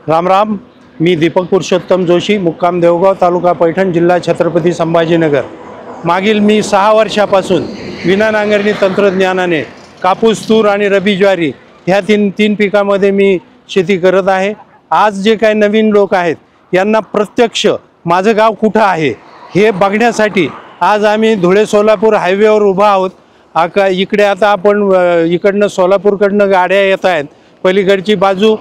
राम राम। मी दीपक पुरुषोत्तम जोशी, मुक्काम देवगाव, तालुका पैठण, जिल्हा छत्रपती संभाजीनगर। मागील मी 6 वर्षापासून विना नांगरणी तंत्रज्ञानाने कापूस, तूर आणि रबी ज्वारी ह्या तीन पिकामध्ये मी शेती करत आहे। आज जे काही नवीन लोक आहेत यांना प्रत्यक्ष माझं गाव कुठं आहे हे बघण्यासाठी आज आम्ही धुळे सोलापूर हायवेवर उभा आहोत। इकडे आता आपण इकडनं सोलापूरकडनं गाड्या येत आहेत, पलीकडची बाजू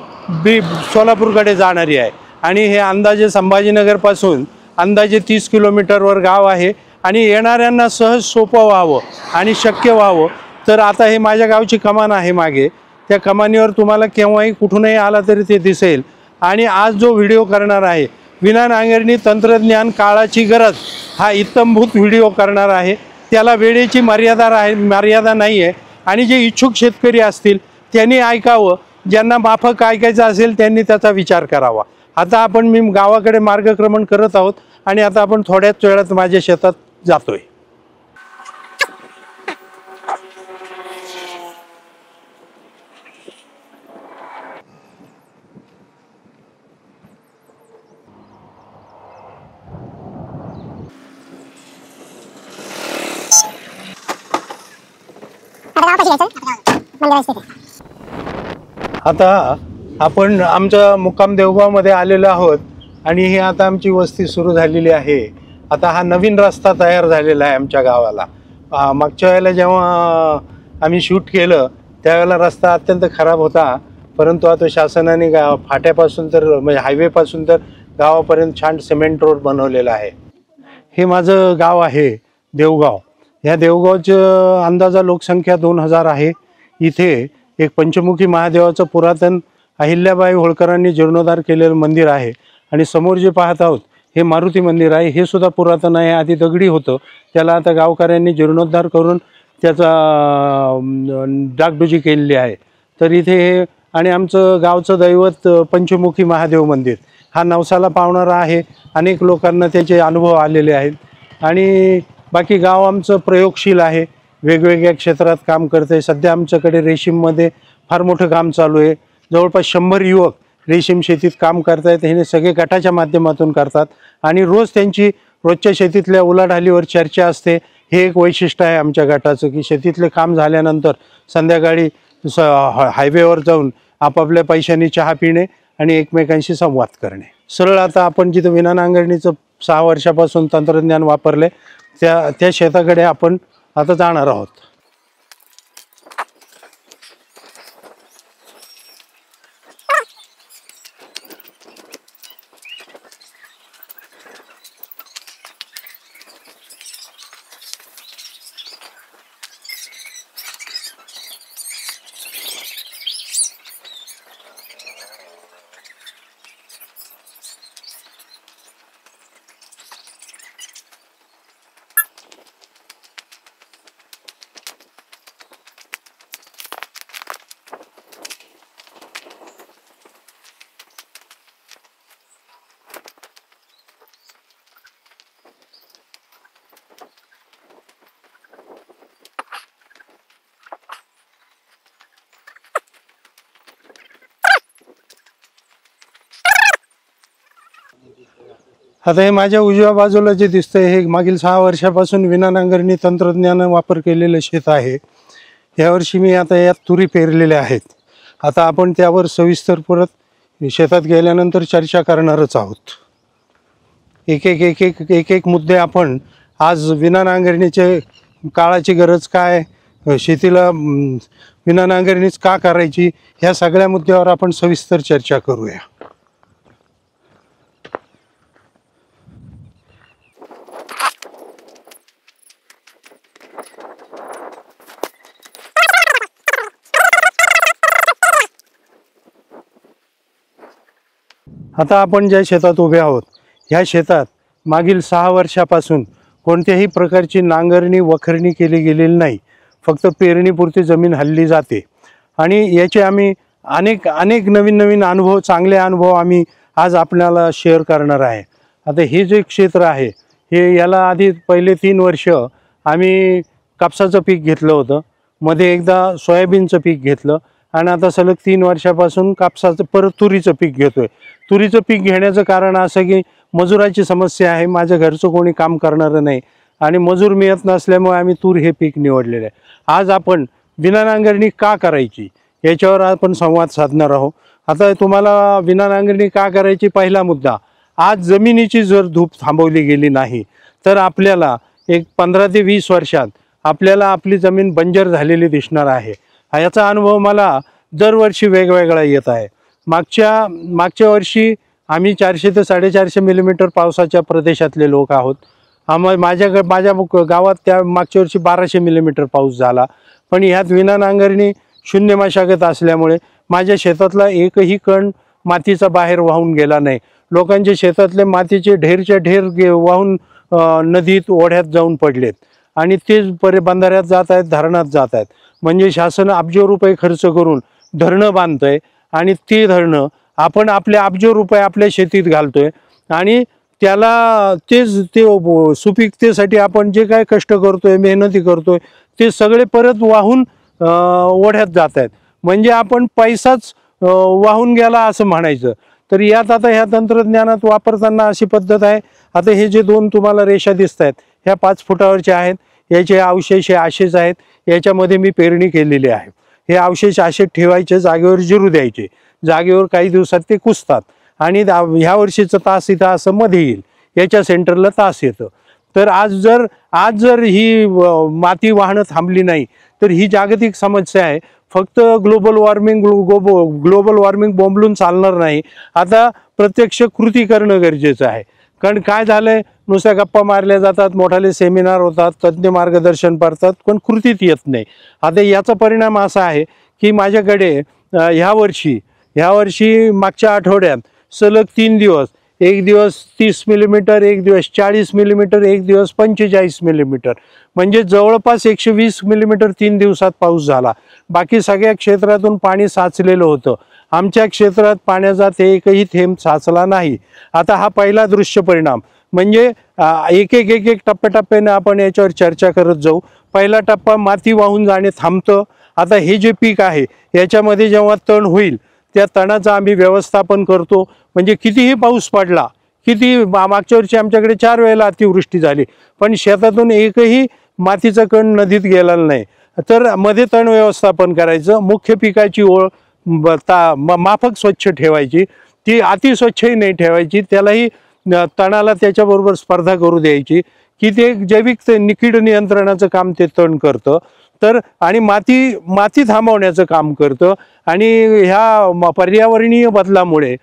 सोलापूरकडे जाणारी आहे आणि हे अंदाजे संभाजीनगरपासून अंदाजे 30 किलोमीटरवर गाव आहे आणि येणाऱ्यांना सहज सोपं व्हावं आणि शक्य व्हावं तर आता हे माझ्या गावची कमान आहे मागे, त्या कमानीवर तुम्हाला केव्हाही कुठूनही आला तरी ते दिसेल। आणि आज जो व्हिडिओ करणार आहे विना नांगरणी तंत्रज्ञान काळाची गरज हा इत्तमभूत व्हिडिओ करणार आहे। त्याला वेळेची मर्यादा नाही आहे आणि जे इच्छुक शेतकरी असतील त्यांनी ऐकावं, ज्यांना माफक ऐकायचं असेल त्यांनी त्याचा विचार करावा। आता मी गावाकडे मार्गक्रमण करत आहोत आणि आता आपण थोड्याच वेळात माझ्या शेतात जातोय। आता आपण आमच्या मुक्काम देवगावमध्ये आलेलो आहोत आणि ही आता आमची वस्ती सुरू झालेली आहे। आता हा नवीन रस्ता तयार झालेला आहे आमच्या गावाला। मागच्या वेळेला जेव्हा आम्ही शूट केलं त्यावेळेला रस्ता अत्यंत खराब होता, परंतु आता शासनाने फाट्यापासून तर म्हणजे हायवेपासून तर गावापर्यंत छान सिमेंट रोड बनवलेला आहे। हे माझं गाव आहे देवगाव। ह्या देवगावचं अंदाजा लोकसंख्या 2000 आहे। इथे एक पंचमुखी महादेवाचं पुरातन अहिल्याबाई होळकरांनी जीर्णोद्धार केलेलं मंदिर आहे आणि समोर जे पाहत आहोत हे मारुती मंदिर आहे। हे सुद्धा पुरातन आहे, आधी दगडी होतं, त्याला आता गावकऱ्यांनी जीर्णोद्धार करून त्याचा डागडुजी केलेली आहे। तर इथे हे आणि आमचं गावचं दैवत पंचमुखी महादेव मंदिर हा नवसाला पावणारा आहे। अनेक लोकांना त्याचे अनुभव आलेले आहेत आणि बाकी गाव आमचं प्रयोगशील आहे, वेगवेगळ्या क्षेत्रात काम करते। सध्या आमच्याकडे रेशीममध्ये फार मोठं काम चालू आहे। जवळपास 100 युवक रेशीम शेतीत काम करतायत। हे सगळे गटाच्या माध्यमातून करतात आणि रोज त्यांची रोजच्या शेतीतल्या उलाढालीवर चर्चा असते। हे एक वैशिष्ट्य आहे आमच्या गटाचं की शेतीतले काम झाल्यानंतर संध्याकाळी हायवेवर जाऊन आपापल्या पैशांनी चहा पिणे आणि एकमेकांशी संवाद करणे। सरळ आता आपण जिथं विना नांगरणीचं 6 वर्षापासून तंत्रज्ञान वापरले त्या शेताकडे आपण आता जाणार आहोत। आता हे माझ्या उजव्या बाजूला जे दिसतंय हे मागील 6 वर्षापासून विना नांगरणी तंत्रज्ञान वापर केलेलं शेत आहे। यावर्षी मी आता यात तुरी पेरलेल्या आहेत। आता आपण त्यावर सविस्तर परत शेतात गेल्यानंतर चर्चा करणारच आहोत। एक मुद्दे आपण आज विना नांगरणीचे काळाची गरज काय, शेतीला विना नांगरणीच का करायची, ह्या सगळ्या मुद्द्यावर आपण सविस्तर चर्चा करूया। आता आपण ज्या शेतात उभे आहोत ह्या शेतात मागील 6 वर्षापासून कोणत्याही प्रकारची नांगरणी वखरणी केली गेलेली नाही, फक्त पेरणीपुरती जमीन हल्ली जाते आणि याचे आम्ही अनेक नवीन अनुभव, चांगले अनुभव आम्ही आज आपल्याला शेअर करणार आहे। आता हे जे क्षेत्र आहे हे याला आधी पहिले 3 वर्ष आम्ही कापसाचं पीक घेतलं होतं, मध्ये एकदा सोयाबीनचं पीक घेतलं आणि आता सलग 3 वर्षापासून कापसाचं परत तुरीचं पीक घेतोय। तुरीचं पीक घेण्याचं कारण असं की मजुराची समस्या आहे, माझ्या घरचं कोणी काम करणारं नाही आणि मजूर मिळत नसल्यामुळे आम्ही तूर हे पीक निवडलेलं आहे। आज आपण विना नांगरणी का करायची याच्यावर आपण संवाद साधणार आहोत। आता तुम्हाला विना नांगरणी का करायची पहिला मुद्दा, आज जमिनीची जर धूप थांबवली गेली नाही तर आपल्याला एक 15 ते 20 वर्षात आपल्याला आपली जमीन बंजर झालेली दिसणार आहे। याचा अनुभव मला दरवर्षी वेगवेगळा येत आहे। मागच्या वर्षी आम्ही 400 ते 450 मिलीमीटर पावसाच्या प्रदेशातले लोक आहोत। माझ्या गावात त्या मागच्या वर्षी 1200 मिलीमीटर पाऊस झाला, पण ह्यात विना नांगरणी शून्य मशागत असल्यामुळे माझ्या शेतातला एकही कण मातीचा बाहेर वाहून गेला नाही। लोकांच्या शेतातले मातीचे ढेरच्या ढेर वाहून नदीत ओढ्यात जाऊन पडलेत आणि ते बंधाऱ्यात जात आहेत, धरणात जात आहेत। म्हणजे शासन अब्जो रुपये खर्च करून धरणं बांधतंय आणि ती धरणं आपण आपल्या अब्जो रुपये आपल्या शेतीत घालतोय आणि त्याला ते सुपीकतेसाठी आपण जे काय कष्ट करतोय, मेहनती करतोय, ते सगळे परत वाहून ओढ्यात जात आहेत। म्हणजे आपण पैसाच वाहून गेला असं म्हणायचं। तर यात आता ह्या तंत्रज्ञानात वापरताना अशी पद्धत आहे। आता हे जे 2 तुम्हाला रेषा दिसत आहेत ह्या 5 फुटावरच्या आहेत, याचे अवशेष हे असेच आहेत, याच्यामध्ये मी पेरणी केलेली आहे। हे अवशेष असे ठेवायचे, जागेवर जिरू द्यायचे, जागेवर काही दिवसात ते कुसतात आणि ह्या वर्षीचं तास इथं असं मध्ये येईल, याच्या सेंटरला तास येतं। तर आज जर ही माती वाहणं थांबली नाही तर ही जागतिक समस्या आहे। फक्त ग्लोबल वॉर्मिंग बोंबलून चालणार नाही, आता प्रत्यक्ष कृती करणं गरजेचं आहे। कारण काय झालंय, नुसत्या गप्पा मारल्या जातात, मोठाले सेमिनार होतात, तज्ज्ञ मार्गदर्शन करतात, पण कृतीत येत नाही। आता याचा परिणाम असा आहे की माझ्याकडे ह्या वर्षी मागच्या आठवड्यात सलग 3 दिवस, एक दिवस 30 मिलीमीटर, एक दिवस 40 मिलीमीटर, एक दिवस 45 मिलीमीटर, म्हणजे जवळपास 120 मिलीमीटर 3 दिवसात पाऊस झाला। बाकी सगळ्या क्षेत्रातून पाणी साचलेलं होतं, आमच्या क्षेत्रात पाण्याचा एकही थेंब साचला नाही। आता हा पहिला दृश्य परिणाम म्हणजे एक टप्प्याटप्प्याने आपण याच्यावर चर्चा करत जाऊ। पहिला टप्पा, माती वाहून जाणे थांबतं। आता हे जे पीक आहे याच्यामध्ये जेव्हा तण होईल त्या तणाचं आम्ही व्यवस्थापन करतो। म्हणजे कितीही पाऊस पडला, मागच्या वर्षी आमच्याकडे 4 वेळेला अतिवृष्टी झाली, पण शेतातून एकही मातीचा कण नदीत गेलेला नाही। तर मध्ये तण व्यवस्थापन करायचं, मुख्य पिकाची ओळ माफक स्वच्छ ठेवायची, ती अतिस्वच्छही नाही ठेवायची, त्यालाही तणाला त्याच्याबरोबर स्पर्धा करू द्यायची की ते जैविक कीड नियंत्रणाचं काम ते तण करतं। तर आणि माती थांबवण्याचं काम करतं। आणि ह्या पर्यावरणीय बदलामुळे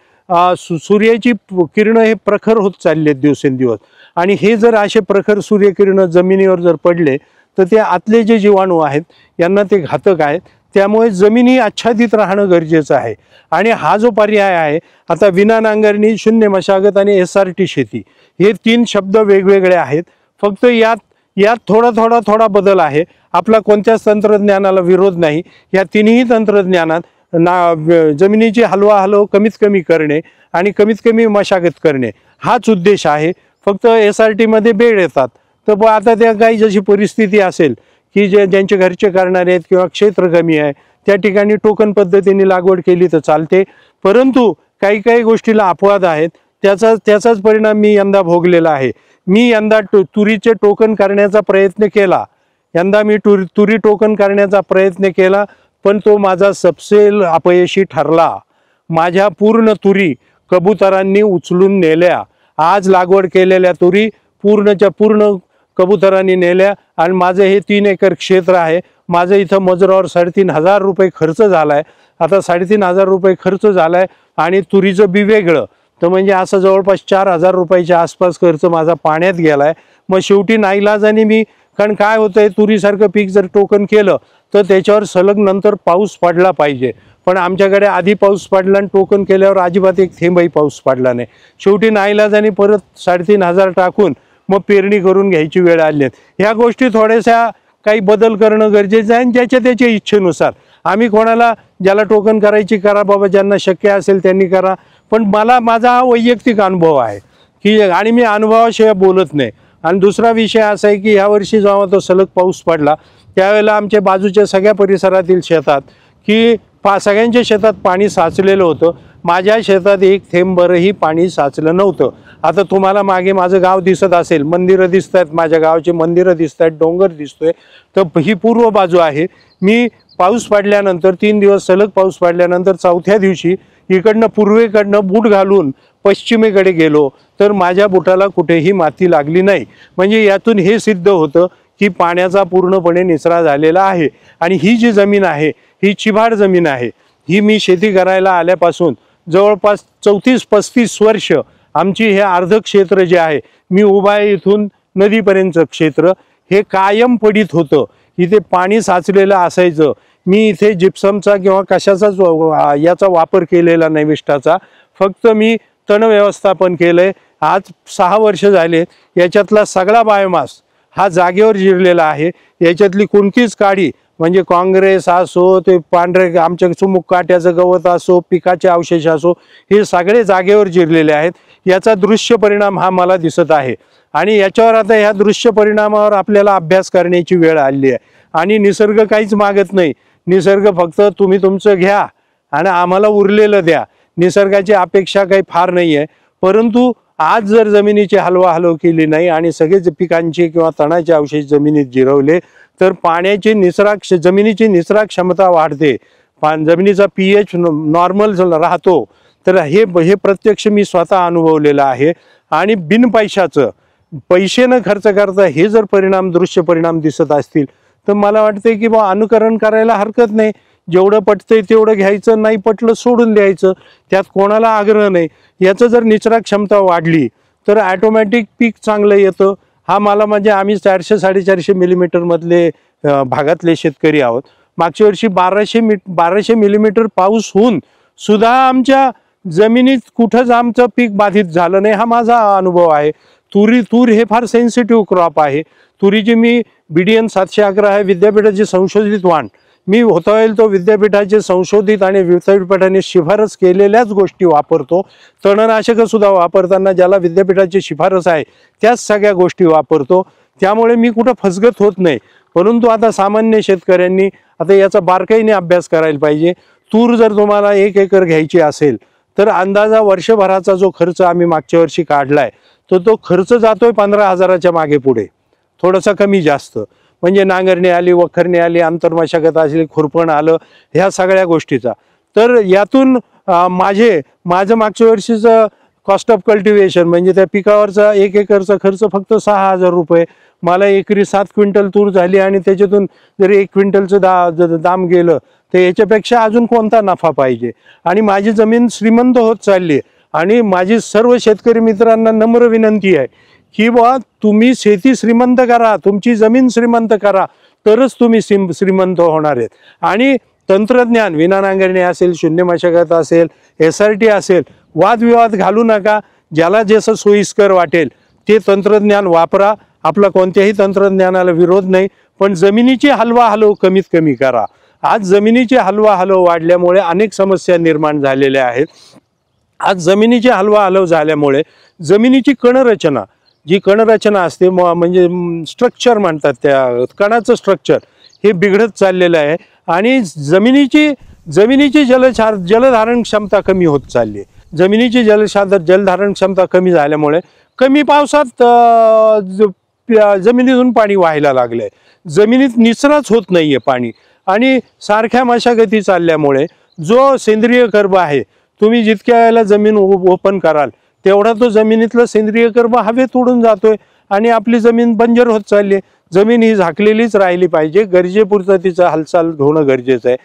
सूर्याची किरणं हे प्रखर होत चालले आहेत दिवसेंदिवस, आणि हे जर असे प्रखर सूर्यकिरणं जमिनीवर जर पडले तर ते आतले जे जीवाणू आहेत यांना ते घातक आहेत। त्यामुळे जमिनी आच्छादित राहणं गरजेचं आहे। आणि हा जो पर्याय आहे, आता विना नांगरणी, शून्य मशागत आणि SRT शेती, हे 3 शब्द वेगवेगळे आहेत। फक्त यात थोडा बदल आहे। आपला कोणत्याच तंत्रज्ञानाला विरोध नाही। या तिन्ही तंत्रज्ञानात जमिनीची हलवाहलव कमीत कमी करणे आणि कमीत कमी मशागत करणे हाच उद्देश आहे। फक्त SRT मध्ये बेड येतात, तर आता त्या काही जशी परिस्थिती असेल की ज्यांचे घरचे करणारे आहेत किंवा क्षेत्र कमी आहे त्या ठिकाणी टोकन पद्धतीने लागवड केली तर चालते। परंतु काही गोष्टीला अपवाद आहेत, त्याचाच परिणाम मी यंदा भोगलेला आहे। मी यंदा तुरीचे टोकन करण्याचा प्रयत्न केला, तुरी टोकन करण्याचा प्रयत्न केला, पण तो माझा सपशेल अपयशी ठरला। माझ्या पूर्ण तुरी कबुतरांनी उचलून नेल्या। आज लागवड केलेल्या तुरी पूर्णच्या पूर्ण कबुतरांनी नेल्या आणि माझं हे 3 एकर क्षेत्र आहे। माझं इथं मजुरावर 3,500 रुपये खर्च झालाय। आता 3,500 रुपये खर्च झालाय आणि तुरीचं बी वेगळं, तर म्हणजे असं जवळपास 4,000 रुपयाच्या आसपास खर्च माझा पाण्यात गेलाय। मग शेवटी नाईलाजाने मी, कारण काय होतंय, तुरीसारखं पीक जर टोकन केलं तर त्याच्यावर सलग नंतर पाऊस पडला पाहिजे, पण आमच्याकडे आधी पाऊस पडला आणि टोकन केल्यावर अजिबात एक थेंबही पाऊस पडला नाही। शेवटी नाईलाजाने परत 3,500 टाकून मग पेरणी करून घ्यायची वेळ आली आहे। ह्या गोष्टी थोड्याशा काही बदल करणं गरजेचं आहे आणि त्याच्या इच्छेनुसार आम्ही कोणाला ज्याला टोकन करायची करा बाबा, ज्यांना शक्य असेल त्यांनी करा, पण माझा हा वैयक्तिक अनुभव आहे की, आणि मी अनुभवाशिवाय बोलत नाही। आणि दुसरा विषय असा आहे की यावर्षी जेव्हा तो सलग पाऊस पडला त्यावेळेला आमच्या बाजूच्या सगळ्या परिसरातील शेतात की सगळ्यांच्या शेतात पाणी साचलेलं होतं, माझ्या शेतात एक थेंबभरही पाणी साचलं नव्हतं. आता तुम्हाला मागे माझं गाव दिसत असेल, मंदिरं दिसत आहेत, माझ्या गावाची मंदिरं दिसत आहेत, डोंगर दिसतोय. तर ही पूर्व बाजू आहे. मी पाऊस पडल्यानंतर 3 दिवस सलग पाऊस पडल्यानंतर चौथ्या दिवशी इकडनं पूर्वेकडनं बूट घालून पश्चिमेकडे गेलो तर माझ्या बुटाला कुठेही माती लागली नाही. म्हणजे यातून हे सिद्ध होतं की पाण्याचा पूर्णपणे निचरा झालेला आहे. आणि ही जी जमीन आहे ही चिभाड जमीन आहे. ही मी शेती करायला आल्यापासून जवळपास 34-35 वर्ष आमची हे अर्ध क्षेत्र जे आहे, मी उभा आहे इथून नदीपर्यंतचं क्षेत्र, हे कायम पडीत होतं. इथे पाणी साचलेलं असायचं. मी इथे जिप्समचा किंवा कशाचाच याचा वापर केलेला नाही, विष्ठाचा. फक्त मी तण व्यवस्थापन केलंय. आज 6 वर्ष झाले. याच्यातला सगळा बायोमास हा जागेवर जिरलेला आहे. याच्यातली कोणतीच काडी म्हणजे काँग्रेस असो, ते पांढरे आमच्या चुमुक काट्याचं गवत असो, पिकाचे अवशेष असो, हे सगळे जागेवर जिरलेले आहेत. याचा दृश्य परिणाम हा मला दिसत आहे. आणि याच्यावर आता ह्या दृश्य परिणामावर आपल्याला अभ्यास करण्याची वेळ आली आहे. आणि निसर्ग काहीच मागत नाही. निसर्ग फक्त तुम्ही तुमचं घ्या आणि आम्हाला उरलेलं द्या. निसर्गाची अपेक्षा काही फार नाही आहे. परंतु आज जर जमिनीची हलवाहलव केली नाही आणि सगळेच पिकांचे किंवा तणाचे अवशेष जमिनीत जिरवले तर पाण्याची जमिनीची निचरा क्षमता वाढते, जमिनीचा pH नॉर्मल राहतो. तर हे प्रत्यक्ष मी स्वतः अनुभवलेलं आहे. आणि बिन पैसे न खर्च करता हे जर दृश्य परिणाम दिसत असतील तर मला वाटते की अनुकरण करायला हरकत नाही. जेवढं पटतंय तेवढं घ्यायचं, नाही पटलं सोडून द्यायचं. त्यात कोणाला आग्रह नाही. याचं जर निचरा क्षमता वाढली तर ऑटोमॅटिक पीक चांगलं येतं. हा मला म्हणजे आम्ही 400-450 मिलीमीटर मधले भागातले शेतकरी आहोत. मागच्या वर्षी 1200 मिलीमीटर पाऊस होऊन सुद्धा आमच्या जमिनीत कुठंच आमचं पीक बाधित झालं नाही, हा माझा अनुभव आहे. तूर हे फार सेन्सिटिव्ह क्रॉप आहे. तुरीची मी BDN 711 आहे, विद्यापीठाची संशोधित वाण. मी होता येईल तो विद्यापीठाचे संशोधित आणि विद्यापीठाने शिफारस केलेल्याच गोष्टी वापरतो. तणनाशकं सुद्धा वापरताना ज्याला विद्यापीठाची शिफारस आहे त्याच सगळ्या गोष्टी वापरतो. त्यामुळे मी कुठं फसगत होत नाही. परंतु आता सामान्य शेतकऱ्यांनी आता याचा बारकाईने अभ्यास करायला पाहिजे. तूर जर तुम्हाला 1 एकर घ्यायची असेल तर अंदाजा वर्षभराचा जो खर्च आम्ही मागच्या वर्षी काढलाय तो खर्च जातोय 15,000च्या मागे पुढे, थोडासा कमी जास्त. म्हणजे नांगरणी आली, वखरणी आली, आंतरमशागत असली, खुरपण आलं, ह्या सगळ्या गोष्टीचा. तर यातून माझं मागच्या वर्षीचं कॉस्ट ऑफ कल्टिवेशन म्हणजे त्या पिकावरचा 1 एकरचा खर्च फक्त 6,000 रुपये. मला एकरी 7 क्विंटल तूर झाली आणि त्याच्यातून जर 1 क्विंटलचं दाम गेलं तर याच्यापेक्षा अजून कोणता नफा पाहिजे. आणि माझी जमीन श्रीमंत होत चालली. आणि माझी सर्व शेतकरी मित्रांना नम्र विनंती आहे की तुम्ही शेती श्रीमंत करा, तुमची जमीन श्रीमंत करा, तरच तुम्ही श्रीमंत होणार आहेत. आणि तंत्रज्ञान विना नांगरणी असेल, शून्य मशागत असेल, SRT असेल, वादविवाद घालू नका. ज्याला जसं सोयीस्कर वाटेल ते तंत्रज्ञान वापरा. आपला कोणत्याही तंत्रज्ञानाला विरोध नाही, पण जमिनीची हलवाहलव कमीत कमी करा. आज जमिनीची हलवाहलव वाढल्यामुळे अनेक समस्या निर्माण झालेल्या आहेत. आज जमिनीची हलवाहलव झाल्यामुळे जमिनीची कणरचना, जी कणरचना असते म्हणजे स्ट्रक्चर म्हणतात, त्या कणाचं स्ट्रक्चर हे बिघडत चाललेलं आहे. आणि जमिनीची जलधारण क्षमता कमी होत चालली आहे. जमिनीची जलधारण क्षमता कमी झाल्यामुळे कमी पावसात जमिनीतून पाणी व्हायला लागलंय. जमिनीत निचराच होत नाहीये पाणी. आणि सारख्या मशागती चालल्यामुळे जो सेंद्रिय कर्ब आहे, तुम्ही जितक्या वेळेला जमीन ओपन कराल तेवढा तो जमिनीतला सेंद्रिय कर्ब हवेत उडून जातोय आणि आपली जमीन बंजर होत चालली आहे. जमीन ही झाकलेलीच राहिली पाहिजे. गरजेपुरतं तिचं हालचाल होणं गरजेचं आहे.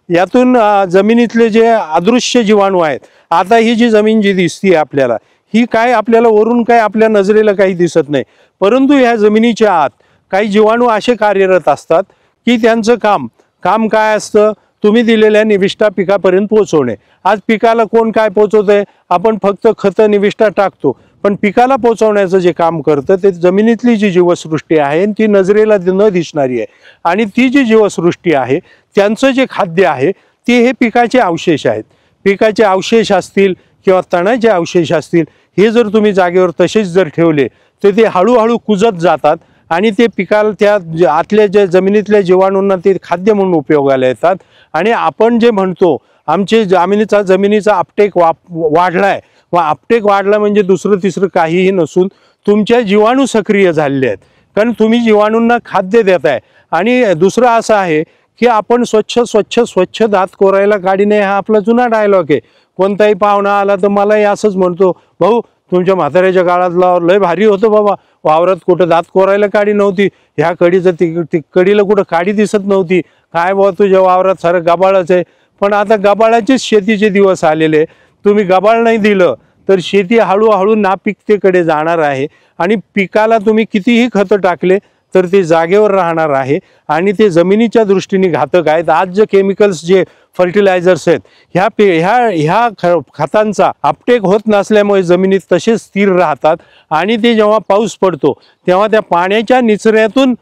यातून जमिनीतले जे अदृश्य जीवाणू आहेत, आता ही जी जमीन जी दिसतीये आपल्याला, ही काय आपल्याला वरून काय आपल्या नजरेला काही दिसत नाही, परंतु ह्या जमिनीच्या आत काही जीवाणू असे कार्यरत असतात की त्यांचं काम काय असतं, तुम्ही दिलेल्या निविष्ठा पिकापर्यंत पोहोचवणे. आज पिकाला कोण काय पोहोचवतंय, आपण फक्त खतं निविष्ठा टाकतो, पण पिकाला पोहोचवण्याचं जे काम करतं ते जमिनीतली जी जीवसृष्टी आहे ती नजरेला न दिसणारी आहे. आणि ती जी जीवसृष्टी आहे त्यांचं जे खाद्य आहे ते हे पिकाचे अवशेष आहेत. पिकाचे अवशेष असतील किंवा तणाचे अवशेष असतील, हे जर तुम्ही जागेवर तसेच जर ठेवले तर ते हळूहळू कुजत जातात आणि ते पिकाला त्या आतल्या ज्या जमिनीतल्या जीवाणूंना ते खाद्य म्हणून उपयोगाला येतात। आणि आपण जे म्हणतो आमचे जमिनीचा अपटेक वाढलाय व अपटेक वाढला म्हणजे दुसरं तिसरं काहीही नसून तुमच्या जीवाणू सक्रिय झालेले आहेत, कारण तुम्ही जीवाणूंना खाद्य देताय। आणि दुसरं असं आहे की आपण स्वच्छ दात कोरायला काडी नाही, हा आपला जुना डायलॉग आहे। कोणताही पाहुणा आला तर मलाही असंच म्हणतो, भाऊ तुमच्या म्हाताऱ्याच्या काळात लय भारी होतं बाबा, वावरात कुठं दात कोरायला काडी नव्हती, ह्या कडीचं ती कडीला कुठं काडी दिसत नव्हती, काय बाबा तुझ्या वावरात सारं गबाळच आहे। पण आता गबाळाचेच शेतीचे दिवस आलेले, तुम्ही गबाळ नाही दिलं तर शेती हळूहळू नापिकतेकडे जाणार आहे आणि पिकाला तुम्ही कितीही खतं टाकले तर ते जागेवर राहणार आहे आणि ते जमिनीच्या दृष्टीने घातक आहेत। आज जे केमिकल्स जे फर्टिलायझर्स आहेत ह्या खतांचा अपटेक होत नसल्यामुळे जमिनीत तसेच स्थिर राहतात आणि ते जेव्हा पाऊस पडतो तेव्हा त्या पाण्याच्या निचऱ्यातून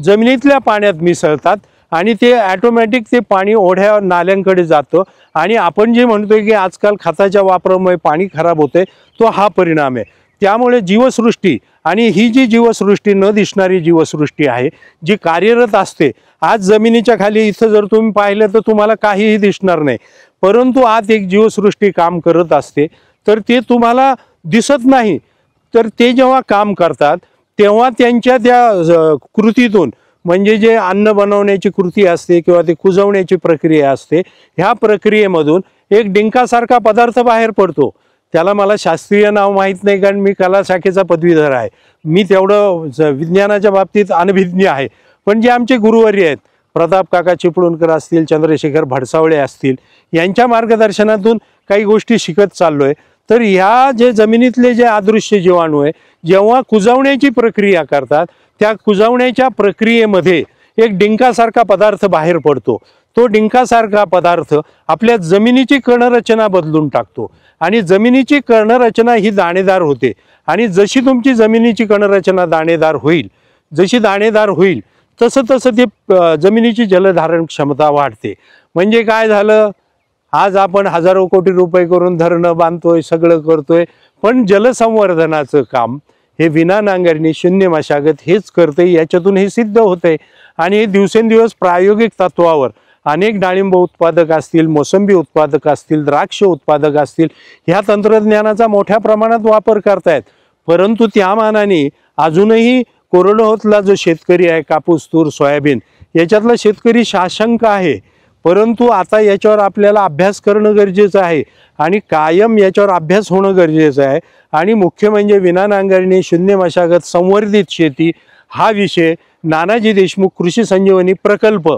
जमिनीतल्या पाण्यात मिसळतात आणि ते ऑटोमॅटिक ते पाणी ओढ्या नाल्यांकडे जातं आणि आपण जे म्हणतोय की आजकाल खताच्या वापरामुळे पाणी खराब होते, तो हा परिणाम आहे। त्यामुळे जीवसृष्टी आणि ही जी जीवसृष्टी न दिसणारी जीवसृष्टी आहे जी कार्यरत असते, आज जमिनीच्या खाली इथं जर तुम्ही पाहिलं तर तुम्हाला काहीही दिसणार नाही, परंतु आत एक जीवसृष्टी काम करत असते, तर ते तुम्हाला दिसत नाही। तर ते जेव्हा काम करतात तेव्हा त्यांच्या त्या कृतीतून म्हणजे जे अन्न बनवण्याची कृती असते किंवा ते कुजवण्याची प्रक्रिया असते, ह्या प्रक्रियेमधून एक डिंकासारखा पदार्थ बाहेर पडतो। त्याला मला शास्त्रीय नाव माहीत नाही कारण मी कला शाखेचा पदवीधर आहे, मी तेवढं विज्ञानाच्या बाबतीत अनभिज्ञ आहे। पण जे आमचे गुरुवर्य आहेत, प्रताप काका चिपळूणकर असतील, चंद्रशेखर भडसावळे असतील, यांच्या मार्गदर्शनातून काही गोष्टी शिकत चाललोय। तर ह्या जे जमिनीतले जे अदृश्य जीवाणू आहे जेव्हा कुजवण्याची प्रक्रिया करतात, त्या कुजवण्याच्या प्रक्रियेमध्ये एक डिंकासारखा पदार्थ बाहेर पडतो। तो डिंकासारखा पदार्थ आपल्या जमिनीची कर्णरचना बदलून टाकतो आणि जमिनीची कर्णरचना ही दाणेदार होते आणि जशी तुमची जमिनीची कर्णरचना दाणेदार होईल तसं ते जमिनीची जलधारण क्षमता वाढते। म्हणजे काय झालं, आज आपण हजारो कोटी रुपये करून धरणं बांधतोय, सगळं करतोय, पण जलसंवर्धनाचं काम हे विना नांगरणी शून्य मशागत हेच करते, याच्यातून हे सिद्ध होते। आणि हे दिवसेंदिवस प्रायोगिक तत्वावर अनेक डाळिंब उत्पादक असतील, मोसंबी उत्पादक असतील, द्राक्ष उत्पादक असतील, ह्या तंत्रज्ञानाचा मोठ्या प्रमाणात वापर करतायत। परंतु त्या मानाने अजूनही कोरडवाहूतला जो शेतकरी आहे, कापूस, तूर, सोयाबीन याच्यातला शेतकरी साशंक आहे। परंतु आता याच्यावर आपल्याला अभ्यास करणं गरजेचं आहे आणि कायम याच्यावर अभ्यास होणं गरजेचं आहे। आणि मुख्य म्हणजे विना नांगरणी शून्य मशागत संवर्धित शेती हा विषय नानाजी देशमुख कृषी संजीवनी प्रकल्प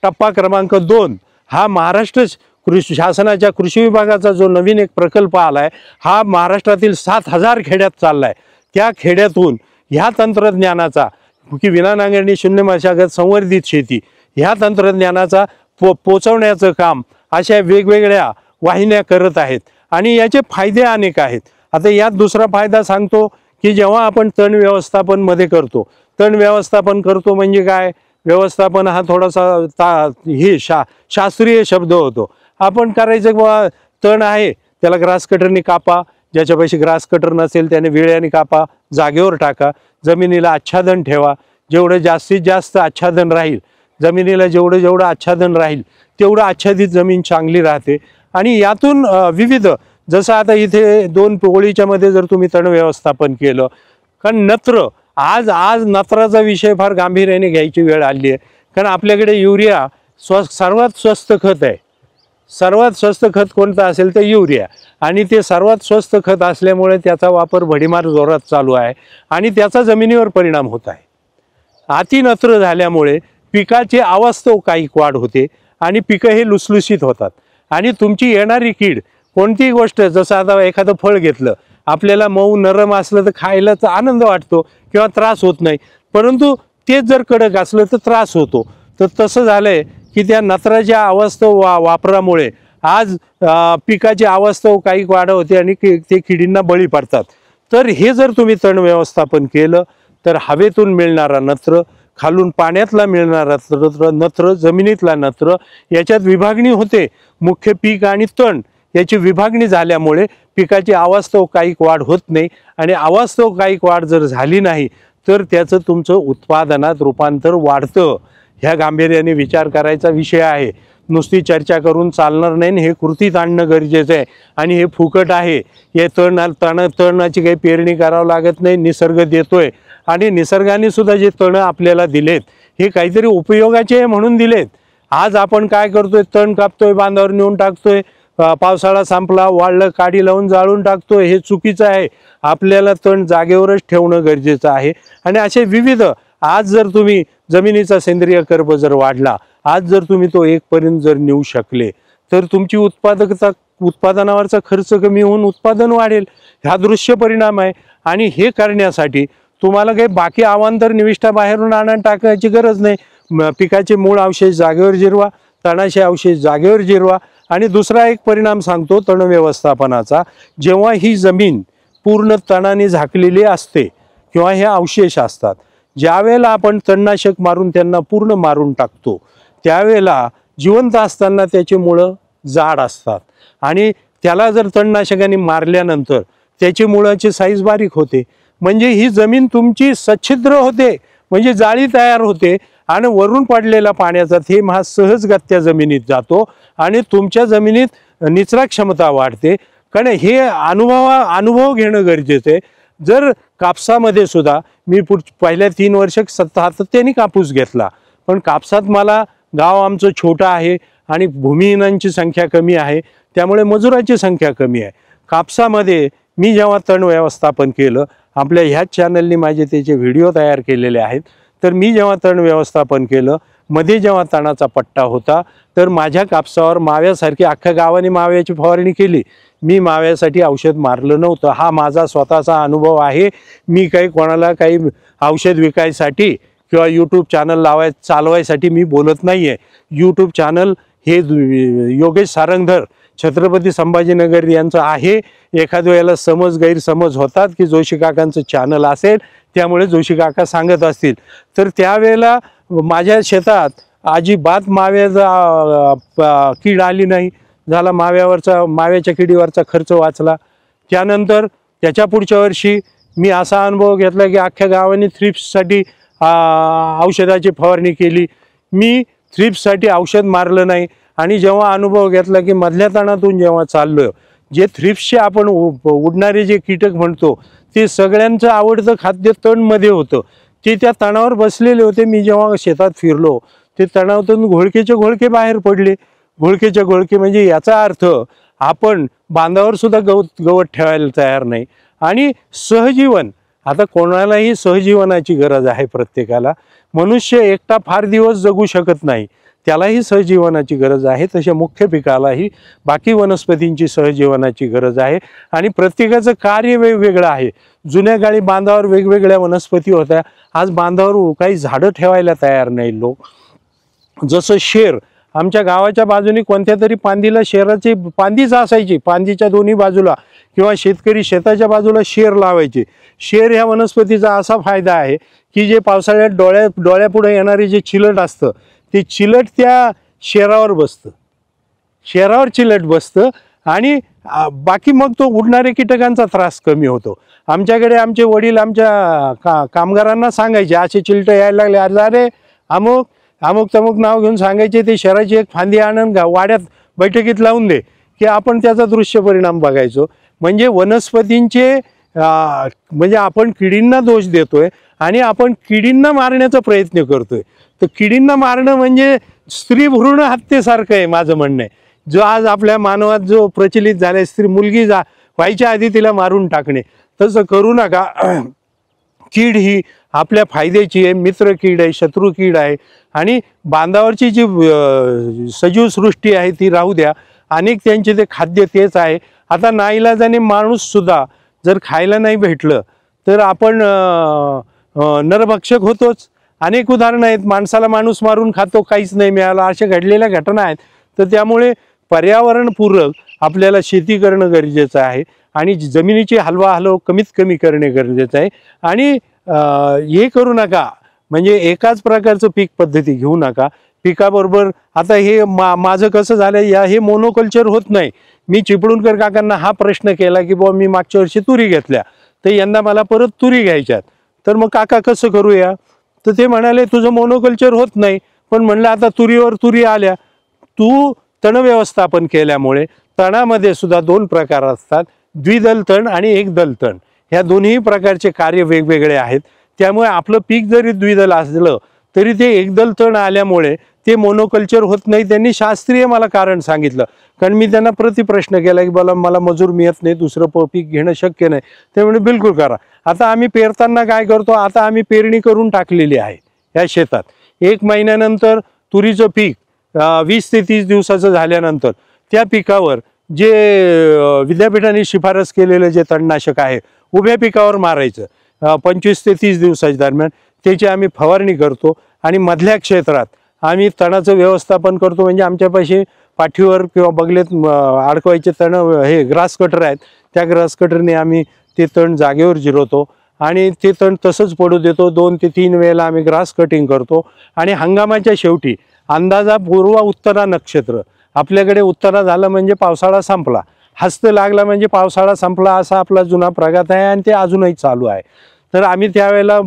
टप्पा क्रमांक 2 हा महाराष्ट्र कृषी शासनाच्या कृषी विभागाचा जो नवीन एक प्रकल्प आलाय, हा महाराष्ट्रातील 7000 खेड्यात चाललाय। त्या खेड्यातून ह्या तंत्रज्ञानाचा की विना नांगरणी शून्य मशागत संवर्धित शेती ह्या तंत्रज्ञानाचा पोचवण्याचं काम अशा वेगवेगळ्या वाहिन्या करत आहेत आणि याचे फायदे अनेक आहेत। आता यात दुसरा फायदा सांगतो की जेव्हा आपण तण व्यवस्थापन मध्ये करतो, तण व्यवस्थापन करतो म्हणजे काय, व्यवस्थापन हा थोडासा शास्त्रीय शब्द होतो। आपण करायचं बाबा तण आहे त्याला ग्रास कटरने कापा, ज्याच्यापाशी ग्रास कटर नसेल त्याने विळ्याने कापा, जागेवर टाका, जमिनीला आच्छादन ठेवा, जेवढं जास्तीत जास्त आच्छादन राहील जमिनीला जेवढं आच्छादन राहील तेवढं आच्छादित जमीन चांगली राहते। आणि यातून विविध जसं आता इथे 2 ओळीच्या मध्ये जर तुम्ही तण व्यवस्थापन केलं, कारण नत्र आज नत्राचा विषय फार गांभीर्याने घ्यायची वेळ आली आहे, कारण आपल्याकडे युरिया सर्वात स्वस्त खत आहे। सर्वात स्वस्त खत कोणतं असेल तर युरिया, आणि ते सर्वात स्वस्त खत असल्यामुळे त्याचा वापर भडीमार जोरात चालू आहे आणि त्याचा जमिनीवर परिणाम होत आहे। अतिनत्र झाल्यामुळे पिकाची अवास्तव काही वाढ होते आणि पिकं हे लुसलुशीत होतात आणि तुमची येणारी कीड कोणतीही गोष्ट, जसं आता एखादं फळ घेतलं, आपल्याला मऊ नरम असलं तर खायला आनंद वाटतो किंवा त्रास होत नाही, परंतु तेच जर कडक असलं तर त्रास होतो। तर तसं झालंय की त्या नत्राच्या अवास्तव वापरामुळे आज पिकाची अवास्तव काही वाढ होते आणि ते किडींना बळी पडतात। तर हे जर तुम्ही तण व्यवस्थापन केलं तर हवेतून मिळणारा नत्र, खालून पाण्यातला मिळणारा नत्र, जमिनीतला नत्र याच्यात विभागणी होते। मुख्य पीक आणि तण याची विभागणी झाल्यामुळे पिकाची अवास्तव काही वाढ होत नाही आणि अवास्तव काही वाढ जर झाली नाही तर त्याचं तुमचं उत्पादनात रूपांतर वाढतं. ह्या गांभीर्याने विचार करायचा विषय आहे. नुसती चर्चा करून चालणार नाही, हे कृतीत आणणं गरजेचं आहे. आणि हे फुकट आहे, हे तणाची काही पेरणी करावं लागत नाही, निसर्ग देतोय. आणि निसर्गाने सुद्धा जे तण आपल्याला दिलेत हे काहीतरी उपयोगाचे आहे म्हणून दिलेत. आज आपण काय करतोय, तण कापतोय, बांधावर नेऊन टाकतोय, पावसाळा संपला वाळलं काडी लावून जाळून टाकतोय. हे चुकीचं आहे. आपल्याला तण जागेवरच ठेवणं गरजेचं आहे. आणि असे विविध, आज जर तुम्ही जमिनीचा सेंद्रिय कर्ब जर वाढला, आज जर तुम्ही तो 1 पर्यंत जर नेऊ शकले, तर तुमची उत्पादनावरचा खर्च कमी होऊन उत्पादन वाढेल. हा दृश्य परिणाम आहे. आणि हे करण्यासाठी तुम्हाला काही बाकी अवांतर निविष्ठा बाहेरून आणून टाकायची गरज नाही. पिकाचे मूळ अवशेष जागेवर जिरवा, तणाचे अवशेष जागेवर जिरवा. आणि दुसरा एक परिणाम सांगतो तण व्यवस्थापनाचा, जेव्हा ही जमीन पूर्ण तणाने झाकलेली असते किंवा हे अवशेष असतात, ज्या वेळेला आपण तणनाशक मारून त्यांना पूर्ण मारून टाकतो, त्यावेळेला जिवंत असताना त्याची मुळं जाड असतात. आणि त्याला जर तणनाशकाने मारल्यानंतर त्याची मुळाची साईज बारीक होते. म्हणजे ही जमीन तुमची सच्छिद्र होते, म्हणजे जाळी तयार होते. आणि वरून पडलेला पाण्याचा थेंब हा सहजगत्या जमिनीत जातो आणि तुमच्या जमिनीत निचरा क्षमता वाढते. कारण हे अनुभव घेणं गरजेचं आहे. जर कापसामध्ये सुद्धा मी पहिल्या 3 वर्ष सातत्याने कापूस घेतला, पण कापसात मला गाव आमचं छोटं आहे आणि भूमिहीनांची संख्या कमी आहे, त्यामुळे मजुराची संख्या कमी आहे. कापसामध्ये मी जेव्हा तण व्यवस्थापन केलं, आपल्या ह्याच चॅनलनी माझे त्याचे व्हिडिओ तयार केलेले आहेत, तर मी जेव्हा तण व्यवस्थापन केलं, मध्ये जेव्हा तणाचा पट्टा होता, तर माझ्या कापसावर माव्यासारखी अख्ख्या गावाने माव्याची फवारणी केली. मी माव्यासाठी औषध मारलं नव्हतं. हा माझा स्वतःचा अनुभव आहे. मी काही कोणाला काही औषध विकायसाठी किंवा यूट्यूब चॅनल चालवायसाठी मी बोलत नाही आहे. यूट्यूब चॅनल हे योगेश सारंगधर छत्रपती संभाजीनगर यांचं आहे. एखाद्या वेळेला गैरसमज होतात की जोशी काकांचं चॅनल असेल, त्यामुळे जोशी काका सांगत असतील. तर त्यावेळेला माझ्या शेतात अजिबात माव्याचा कीड आली नाही. झाला माव्याच्या किडीवरचा खर्च वाचला. त्यानंतर त्याच्या पुढच्या वर्षी मी असा अनुभव घेतला की अख्ख्या गावाने थ्रिप्ससाठी औषधाची फवारणी केली. मी थ्रिप्ससाठी औषध मारलं नाही. आणि जेव्हा अनुभव घेतला की मधल्या तणातून जेव्हा चाललो, जे थ्रिप्सचे आपण उडणारे जे कीटक म्हणतो, ते सगळ्यांचं आवडतं खाद्य तणमध्ये होतं. ते त्या तणावर बसलेले होते. मी जेव्हा शेतात फिरलो, ते तणावातून घोळकेचे घोळके बाहेर पडले. घोळकेचे घोळके म्हणजे याचा अर्थ आपण बांधावर सुद्धा गवत ठेवायला तयार नाही. आणि सहजीवन, आता कोणालाही सहजीवनाची गरज आहे. प्रत्येकाला, मनुष्य एकटा फार दिवस जगू शकत नाही, त्यालाही सहजीवनाची गरज आहे. तशा मुख्य पिकालाही बाकी वनस्पतींची सहजीवनाची गरज आहे. आणि प्रत्येकाचं कार्य वेगवेगळं आहे. जुन्या काळी बांधावर वेगवेगळ्या वनस्पती होत्या. आज बांधावर काही झाडं ठेवायला तयार नाही लोक. जसं शेर, आमच्या गावाच्या बाजूने कोणत्या तरी पांदीला शेराची पांदीच असायची. पांदीच्या दोन्ही बाजूला किंवा शेतकरी शेताच्या बाजूला शेर लावायचे. शेर ह्या वनस्पतीचा असा फायदा आहे की जे पावसाळ्यात डोळ्यापुढे येणारे जे चिलट असतं, ते चिलट त्या शेरावर बसतं, शेरावर चिलट बसतं. आणि बाकी मग तो उडणारे कीटकांचा त्रास कमी होतो. आमच्याकडे आमचे वडील आमच्या कामगारांना सांगायचे, असे चिलट यायला लागले, अरे अमुक तमुक नाव घेऊन सांगायचे, ते शहराची एक फांदी आणून वाड्यात बैठकीत लावून दे, की आपण त्याचा दृश्य परिणाम बघायचो. म्हणजे वनस्पतींचे म्हणजे आपण किडींना दोष देतोय आणि आपण किडींना मारण्याचा प्रयत्न करतोय. तर किडींना मारणं म्हणजे स्त्री भ्रूण हत्येसारखं आहे माझं म्हणणं आहे. जो आज आपल्या मानवात जो प्रचलित झालाय, स्त्री मुलगी व्हायच्या आधी तिला मारून टाकणे, तसं करू नका. कीड ही आपल्या फायद्याची आहे, मित्र कीड आहे, शत्रू कीड आहे. आणि बांधावरची जी सजीव सृष्टी आहे ती राहू द्या, अनेक त्यांचे ते खाद्य तेच आहे. आता नाईलाजाने माणूस सुद्धा जर खायला नाही भेटलं तर आपण नरभक्षक होतोच. अनेक उदाहरणं आहेत. माणसाला माणूस मारून खातो, काहीच नाही मिळालं, अशा घडलेल्या घटना आहेत. तर त्यामुळे पर्यावरणपूरक आपल्याला शेती करणं गरजेचं आहे आणि जमिनीची हलवाहलव कमीत कमी करणे गरजेचं आहे. आणि हे करू नका, म्हणजे एकाच प्रकारचं पीक पद्धती घेऊ नका. पिकाबरोबर आता हे माझं कसं झालं, हे मोनोकल्चर होत नाही. मी चिपळूणकर काकांना हा प्रश्न केला की बुवा मी मागच्या वर्षी तुरी घेतल्या, तर यंदा मला परत तुरी घ्यायच्यात. तर मग काका कसं करूया, तर ते म्हणाले तुझं मोनोकल्चर होत नाही, पण म्हणलं आता तुरीवर तुरी आल्या, तू तण व्यवस्थापन केल्यामुळे तणामध्ये सुद्धा 2 प्रकार असतात, द्विदल तण आणि एकदल तण. ह्या दोन्ही प्रकारचे कार्य वेगवेगळे आहेत. त्यामुळे आपलं पीक जरी द्विदल असलं तरी ते एकदल तण आल्यामुळे ते मोनोकल्चर होत नाही. त्यांनी शास्त्रीय मला कारण सांगितलं, कारण मी त्यांना प्रतिप्रश्न केला की मला मजूर मिळत नाही, दुसरं पीक घेणं शक्य नाही. ते म्हणजे बिलकुल करा. आता आम्ही पेरताना काय करतो, आता आम्ही पेरणी करून टाकलेली आहे या शेतात. 1 महिन्यानंतर तुरीचं पीक 20 ते 30 दिवसाचं झाल्यानंतर त्या पिकावर जे विद्यापीठाने शिफारस केलेलं जे तणनाशक आहे उभ्या पिकावर मारायचं 25 ते 30 दिवसाच्या दरम्यान, त्याची आम्ही फवारणी करतो. आणि मधल्या क्षेत्रात आम्ही तणाचं व्यवस्थापन करतो. म्हणजे आमच्यापाशी पाठीवर किंवा बगलेत अडकवायचे तण हे ग्रास कटर आहेत, त्या ग्रास कटरने आम्ही ते तण जागेवर जिरवतो आणि ते तण तसंच पडू देतो. 2 ते 3 वेळेला आम्ही ग्रास कटिंग करतो. आणि हंगामाच्या शेवटी अंदाजा पूर्व उत्तरा नक्षत्र, आपल्याकडे उत्तरा झालं म्हणजे पावसाळा संपला, हस्त लागला म्हणजे पावसाळा संपला, असा आपला जुना प्रघात आहे आणि ते अजूनही चालू आहे. तर आम्ही त्यावेळेला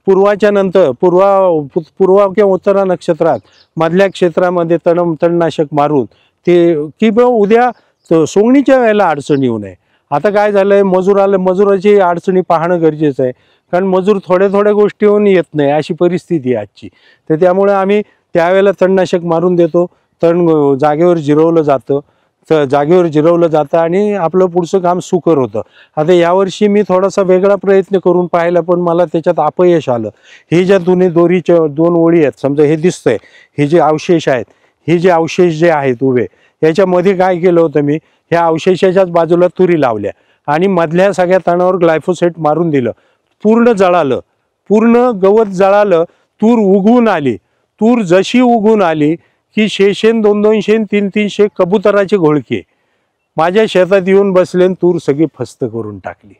पूर्वाच्या नंतर पूर्व किंवा उत्तरा नक्षत्रात मधल्या क्षेत्रामध्ये तणनाशक मारून ते की उद्या सोंगणीच्या वेळेला अडचण येऊ नये. आता काय झालंय, मजुराची अडचणी पाहणं गरजेचं आहे, कारण मजूर थोड्या गोष्टीहून येत नाही अशी परिस्थिती आहे आजची. तर त्यामुळे आम्ही त्यावेळेला तणनाशक मारून देतो. तण जागेवर जिरवलं जातं आणि आपलं पुढचं काम सुकर होतं. आता यावर्षी मी थोडासा वेगळा प्रयत्न करून पाहिला, पण मला त्याच्यात अपयश आलं. हे ज्या दोरीच्या 2 ओळी आहेत, समजा हे दिसतंय, हे जे अवशेष आहेत, हे जे अवशेष जे आहेत उभे, याच्यामध्ये काय केलं होतं मी, ह्या अवशेषाच्याच बाजूला तुरी लावल्या आणि मधल्या सगळ्या तणावर ग्लायफोसेट मारून दिलं. पूर्ण जळालं, पूर्ण गवत जळालं, तूर उगवून आली. तूर जशी उगवून आली की 100 200 300 कबुतराचे घोळके माझ्या शेतात येऊन बसले, तूर सगळी फस्त करून टाकली.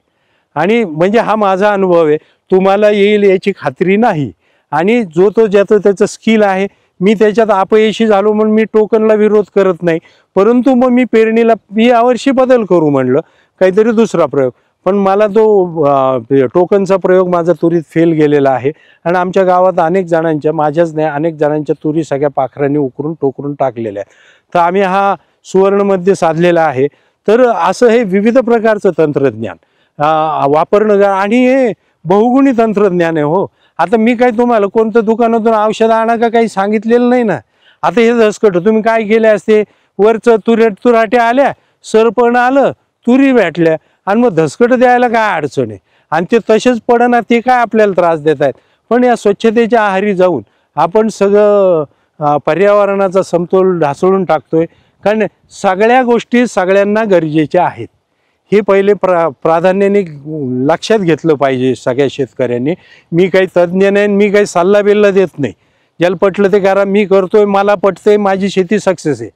आणि म्हणजे हा माझा अनुभव आहे, तुम्हाला येईल याची खात्री नाही. आणि जो ज्याचं त्याचं स्किल आहे, मी त्याच्यात अपयशी झालो म्हणून मी टोकनला विरोध करत नाही, परंतु मग मी पेरणीला यावर्षी बदल करू म्हणलं, काहीतरी दुसरा प्रयोग. पण मला तो टोकनचा प्रयोग माझा तुरीत फेल गेलेला आहे. आणि आमच्या गावात अनेक जणांच्या, माझ्याच नाही अनेक जणांच्या तुरी सगळ्या पाखरांनी टोकरून टाकलेल्या आहेत. तर आम्ही हा सुवर्णमध्य साधलेला आहे. तर असं हे विविध प्रकारचं तंत्रज्ञान वापरणं आणि हे बहुगुणी तंत्रज्ञान आहे हो. आता मी काही तुम्हाला कोणतं दुकानातून औषध आणा का काही सांगितलेलं नाही ना. आता हे दसकट तुम्ही काय केले असते, वरचं तुराट्या आल्या, सरपण आलं, तुरी भेटल्या आणि मग धसकट द्यायला काय अडचण आहे. आणि ते तसेच पडना, ते काय आपल्याला त्रास देत आहेत. पण या स्वच्छतेच्या आहारी जाऊन आपण सगळं पर्यावरणाचा समतोल ढासळून टाकतोय. कारण सगळ्या गोष्टी सगळ्यांना गरजेच्या आहेत, हे पहिले प्राधान्याने लक्षात घेतलं पाहिजे सगळ्या शेतकऱ्यांनी. मी काही तज्ज्ञ नाही, मी काही सल्ला बिल्ला देत नाही. ज्याला पटलं ते करा, मी करतोय, मला पटतंय, माझी शेती सक्सेस आहे,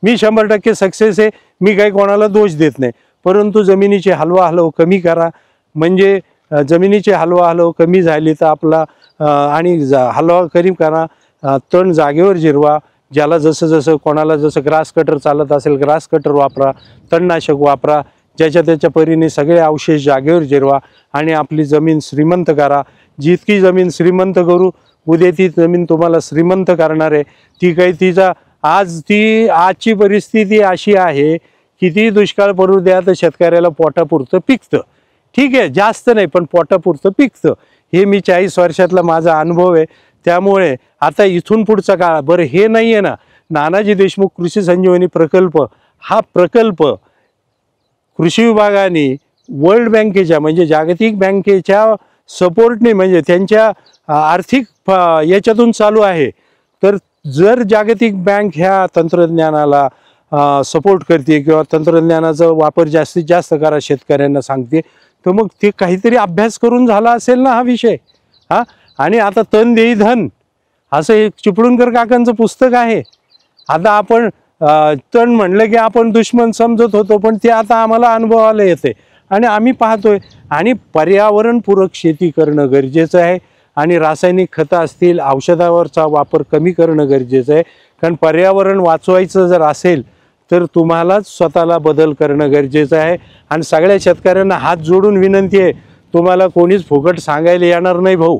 मी 100% सक्सेस आहे. मी काही कोणाला दोष देत नाही. परंतु जमिनीची हलवाहलव कमी करा. म्हणजे जमिनीची हलवाहलव कमी झाली तर आपला आणि हलवा कमी करा, तण जागेवर जिरवा. ज्याला जसं कोणाला जसं ग्रास कटर चालत असेल ग्रास कटर वापरा, तणनाशक वापरा. ज्याच्या त्याच्या परीने सगळे अवशेष जागेवर जिरवा आणि आपली जमीन श्रीमंत करा. जितकी जमीन श्रीमंत करू, उद्या ती जमीन तुम्हाला श्रीमंत करणार आहे. ती काही तिचा आजची परिस्थिती अशी आहे, किती दुष्काळ पडू द्या तर शेतकऱ्याला पोटापुरतं पिकतं. ठीक आहे, जास्त नाही पण पोटापुरतं पिकतं. हे मी 40 वर्षातला माझा अनुभव आहे. त्यामुळे आता इथून पुढचा काळ बरं हे नाही आहे ना, नानाजी देशमुख कृषी संजीवनी प्रकल्प, हा प्रकल्प कृषी विभागाने वर्ल्ड बँकेच्या म्हणजे जागतिक बँकेच्या सपोर्टने म्हणजे त्यांच्या आर्थिक याच्यातून चालू आहे. तर जर जागतिक बँक ह्या तंत्रज्ञानाला सपोर्ट करते किंवा तंत्रज्ञानाचा वापर जास्तीत जास्त करा शेतकऱ्यांना सांगते, तर मग ते काहीतरी अभ्यास करून झाला असेल ना हा विषय. आणि आता तण देई धन असं एक चिपळूणकर काकांचं पुस्तक आहे. आता आपण तण म्हणलं की आपण दुश्मन समजत होतो, पण ते आता आम्हाला अनुभवाला येते आणि आम्ही पाहतोय. आणि पर्यावरणपूरक शेती करणं गरजेचं आहे. आणि रासायनिक खतं असतील, औषधावरचा वापर कमी करणं गरजेचं आहे. कारण पर्यावरण वाचवायचं जर असेल तर तुम्हालाच स्वतःला बदल करणं गरजेचं आहे. आणि सगळ्या शेतकऱ्यांना हात जोडून विनंती आहे, तुम्हाला कोणीच फुकट सांगायला येणार नाही भाऊ,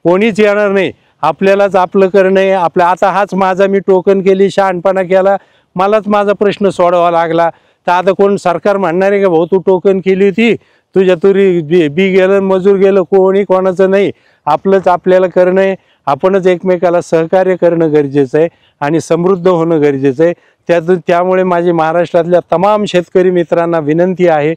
कोणीच येणार नाही. आपल्यालाच आपलं करणं आहे. आपलं आता हाच माझा मी टोकन केली, शहाणपणा केला, मलाच माझा प्रश्न सोडवावा लागला. तर आता कोण सरकार म्हणणार आहे का भाऊ तू टोकन केली होती, तुझ्या तुरी बी गेलं, मजूर गेलं, कोणी कोणाचं नाही. आपलंच आपल्याला करणं आहे. आपणच एकमेकाला सहकार्य करणं गरजेचं आहे आणि समृद्ध होणं गरजेचं आहे. त्यामुळे माझी महाराष्ट्रातल्या तमाम शेतकरी मित्रांना विनंती आहे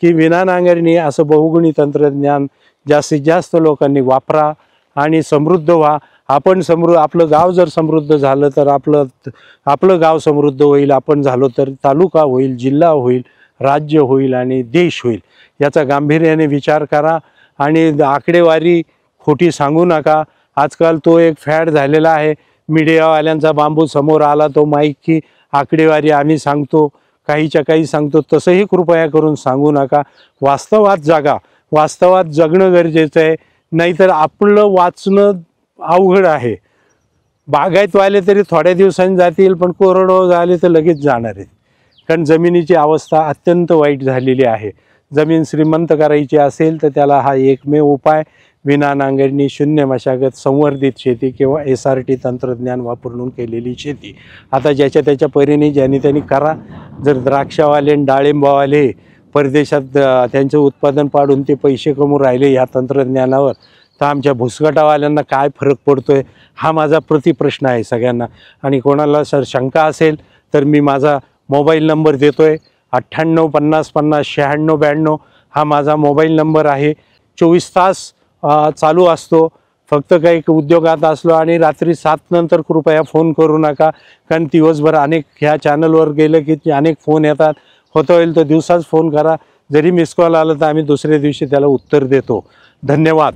की विना नांगरणी असं बहुगुणी तंत्रज्ञान जास्तीत जास्त लोकांनी वापरा आणि समृद्ध व्हा. आपण आपलं गाव जर समृद्ध झालं तर आपलं गाव समृद्ध होईल. आपण झालो तर तालुका होईल, जिल्हा होईल, राज्य होईल आणि देश होईल. याचा गांभीर्याने विचार करा आणि आकडेवारी खोटी सांगू नका. आजकाल तो एक फॅड झालेला आहे. मीडियावाल्यांचा बांबू समोर आला तो माईक की आकडेवारी आम्ही सांगतो, काहीच्या काही सांगतो. तसंही कृपया करून सांगू नका. वास्तवात जगा, वास्तवात जगणं गरजेचं आहे. नाहीतर आपलं वाचणं अवघड आहे. बागायतवाले तरी थोड्या दिवसांनी जातील, पण कोरडवाहू झाले तर लगेच जाणार आहेत. कारण जमिनीची अवस्था अत्यंत वाईट झालेली आहे. जमीन श्रीमंत करायची असेल तर त्याला हा एकमेव उपाय विना नांगरणी, शून्य मशागत, संवर्धित शेती किंवा SRT तंत्रज्ञान वापरून केलेली शेती. आता ज्याच्या त्याच्या परीने ज्यांनी त्यांनी करा. जर द्राक्षावाले आणि डाळिंबावाले परदेशात त्यांचं उत्पादन पाडून ते पैसे कमवून राहिले ह्या तंत्रज्ञानावर, तर आमच्या भुसकटावाल्यांना काय फरक पडतोय हा माझा प्रतिप्रश्न आहे सगळ्यांना. आणि कोणाला सर शंका असेल तर मी माझा मोबाईल नंबर देतोय, 98 50 50 96 92 हा माझा मोबाईल नंबर आहे. 24 तास चालू असतो. फक्त काही उद्योगात असलो आणि रात्री 7 नंतर कृपया फोन करू नका, कारण दिवसभर अनेक ह्या चॅनलवर गेलं की अनेक फोन येतात. होतं होईल तर दिवसाच फोन करा. जरी मिस कॉल आला तर आम्ही दुसऱ्या दिवशी त्याला उत्तर देतो. धन्यवाद.